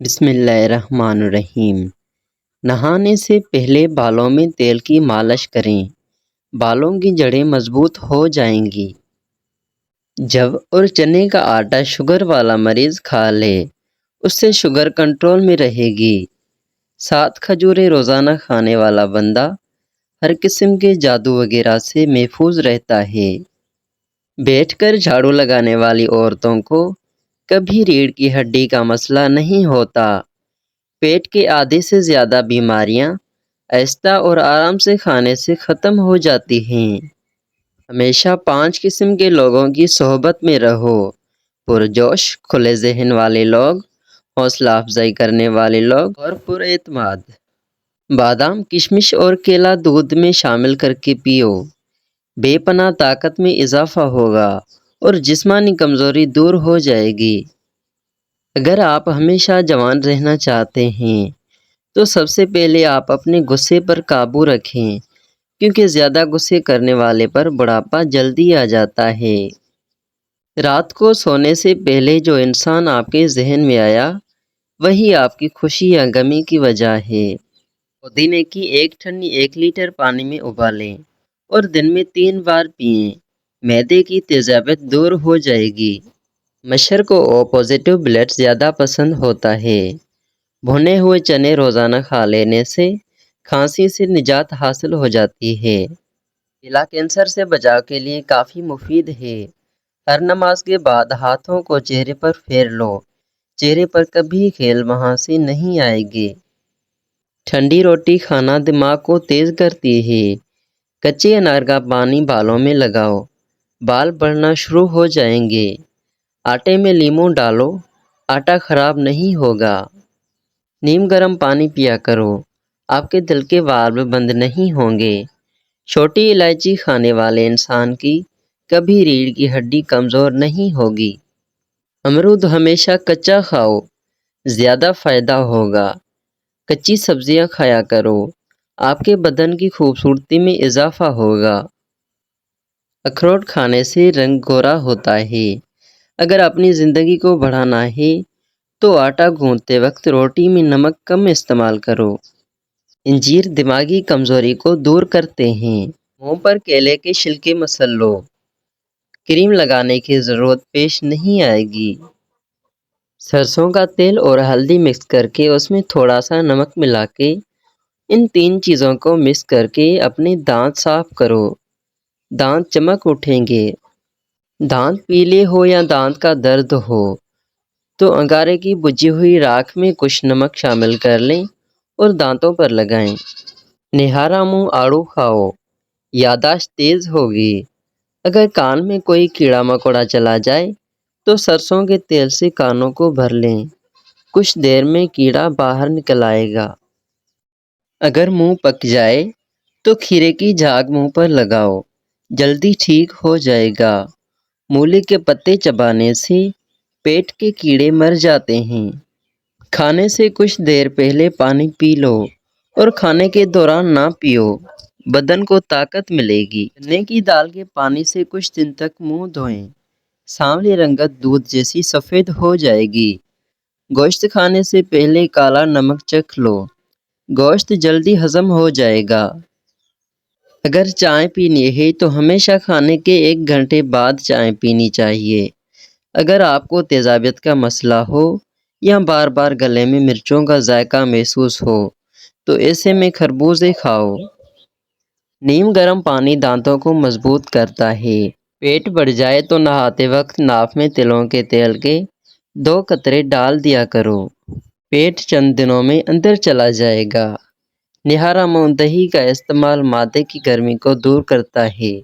بسم اللہ الرحمن الرحیم۔ نہانے سے پہلے بالوں میں تیل کی مالش کریں، بالوں کی جڑیں مضبوط ہو جائیں گی۔ جو اور چنے کا آٹا شوگر والا مریض کھا لے، اس سے شوگر کنٹرول میں رہے گی۔ 7 کھجوریں روزانہ کھانے والا بندہ ہر قسم کے جادو وغیرہ سے محفوظ رہتا ہے۔ بیٹھ کر جھاڑو لگانے والی عورتوں کو کبھی ریڑھ کی ہڈی کا مسئلہ نہیں ہوتا۔ پیٹ کے آدھے سے زیادہ بیماریاں آہستہ اور آرام سے کھانے سے ختم ہو جاتی ہیں۔ ہمیشہ 5 قسم کے لوگوں کی صحبت میں رہو: پرجوش، کھلے ذہن والے لوگ، حوصلہ افزائی کرنے والے لوگ اور پر اعتماد۔ بادام، کشمش اور کیلا دودھ میں شامل کر کے پیو، بے پناہ طاقت میں اضافہ ہوگا اور جسمانی کمزوری دور ہو جائے گی۔ اگر آپ ہمیشہ جوان رہنا چاہتے ہیں تو سب سے پہلے آپ اپنے غصے پر قابو رکھیں، کیونکہ زیادہ غصے کرنے والے پر بڑھاپا جلدی آ جاتا ہے۔ رات کو سونے سے پہلے جو انسان آپ کے ذہن میں آیا، وہی آپ کی خوشی یا غمی کی وجہ ہے۔ پودینے کی ایک ٹھنی 1 لیٹر پانی میں ابالیں اور دن میں 3 بار پئیں، معدے کی تیزابیت دور ہو جائے گی۔ مشر کو او پازیٹیو بلڈ زیادہ پسند ہوتا ہے۔ بھنے ہوئے چنے روزانہ کھا لینے سے کھانسی سے نجات حاصل ہو جاتی ہے۔ کیلا کینسر سے بچاؤ کے لیے کافی مفید ہے۔ ہر نماز کے بعد ہاتھوں کو چہرے پر پھیر لو، چہرے پر کبھی خیل مہاسی نہیں آئے گی۔ ٹھنڈی روٹی کھانا دماغ کو تیز کرتی ہے۔ کچے انار کا پانی بالوں میں لگاؤ، بال بڑھنا شروع ہو جائیں گے۔ آٹے میں لیموں ڈالو، آٹا خراب نہیں ہوگا۔ نیم گرم پانی پیا کرو، آپ کے دل کے والو بند نہیں ہوں گے۔ چھوٹی الائچی کھانے والے انسان کی کبھی ریڑھ کی ہڈی کمزور نہیں ہوگی۔ امرود ہمیشہ کچا کھاؤ، زیادہ فائدہ ہوگا۔ کچی سبزیاں کھایا کرو، آپ کے بدن کی خوبصورتی میں اضافہ ہوگا۔ اخروٹ کھانے سے رنگ گورا ہوتا ہے۔ اگر اپنی زندگی کو بڑھانا ہے تو آٹا گوندتے وقت روٹی میں نمک کم استعمال کرو۔ انجیر دماغی کمزوری کو دور کرتے ہیں۔ منہ پر کیلے کے چھلکے مسل لو، کریم لگانے کی ضرورت پیش نہیں آئے گی۔ سرسوں کا تیل اور ہلدی مکس کر کے اس میں تھوڑا سا نمک ملا کے ان 3 چیزوں کو مکس کر کے اپنے دانت صاف کرو، دانت چمک اٹھیں گے۔ دانت پیلے ہو یا دانت کا درد ہو تو انگارے کی بجھی ہوئی راکھ میں کچھ نمک شامل کر لیں اور دانتوں پر لگائیں۔ نہارا منہ آڑو کھاؤ، یادداشت تیز ہوگی۔ اگر کان میں کوئی کیڑا مکوڑا چلا جائے تو سرسوں کے تیل سے کانوں کو بھر لیں، کچھ دیر میں کیڑا باہر نکل آئے گا۔ اگر منہ پک جائے تو کھیرے کی جھاگ منہ پر لگاؤ، جلدی ٹھیک ہو جائے گا۔ مولی کے پتے چبانے سے پیٹ کے کیڑے مر جاتے ہیں۔ کھانے سے کچھ دیر پہلے پانی پی لو اور کھانے کے دوران نہ پیو، بدن کو طاقت ملے گی۔ چنے کی دال کے پانی سے کچھ دن تک منہ دھوئیں، سانولی رنگت دودھ جیسی سفید ہو جائے گی۔ گوشت کھانے سے پہلے کالا نمک چکھ لو، گوشت جلدی ہضم ہو جائے گا۔ اگر چائے پینی ہے تو ہمیشہ کھانے کے 1 گھنٹے بعد چائے پینی چاہیے۔ اگر آپ کو تیزابیت کا مسئلہ ہو یا بار بار گلے میں مرچوں کا ذائقہ محسوس ہو تو ایسے میں خربوزے کھاؤ۔ نیم گرم پانی دانتوں کو مضبوط کرتا ہے۔ پیٹ بڑھ جائے تو نہاتے وقت ناک میں تلوں کے تیل کے 2 قطرے ڈال دیا کرو، پیٹ چند دنوں میں اندر چلا جائے گا۔ نہارا منہ دہی کا استعمال معدے کی گرمی کو دور کرتا ہے۔